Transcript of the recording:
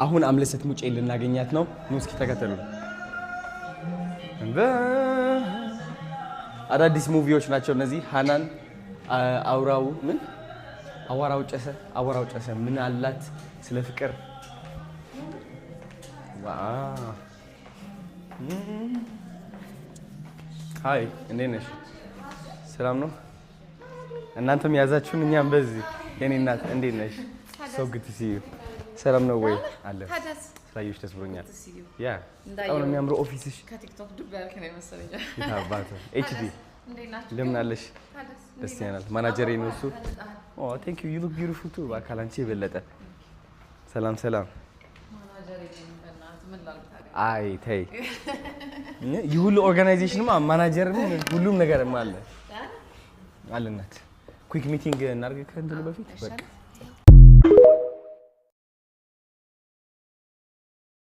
አሁን አምለሰት ሙጬ ልናገኛት ነው። ኑ እስኪ ተከተሉ። አዳዲስ ሙቪዎች ናቸው እነዚህ። ሃናን አወራው ጨሰ ምን አላት ስለ ፍቅር ዋው። ሃይ እንዴት ነሽ? ሰላም ነው? እናንተም ያዛችሁን እኛም በዚህ የኔ እናት እንዴት ነሽ? so good to see you ሰላም ነው ወይ? አለ ስላየሁሽ ደስ ብሎኛል። ያ በጣም ነው የሚያምረው ኦፊስሽ። ከቲክቶክ ዱብ ያልከ ነው መሰለኝ። ይታባቱ ኤችዲ ለምን አለሽ? ደስ ይላል። ማናጀሬ ነው እሱ። ኦ ቴንክ ዩ ዩ ሉክ ቢዩቲፉል ቱ በአካል አንቺ የበለጠ። ሰላም ማናጀሬ ነው በእናትህ ምን ላልታገ አይ ተይ ይሁሉ ኦርጋናይዜሽንማ ማናጀር ሁሉም ነገርማ አለ አለናት። ኩዊክ ሚቲንግ እናድርግ ከእንትኑ በፊት በቃ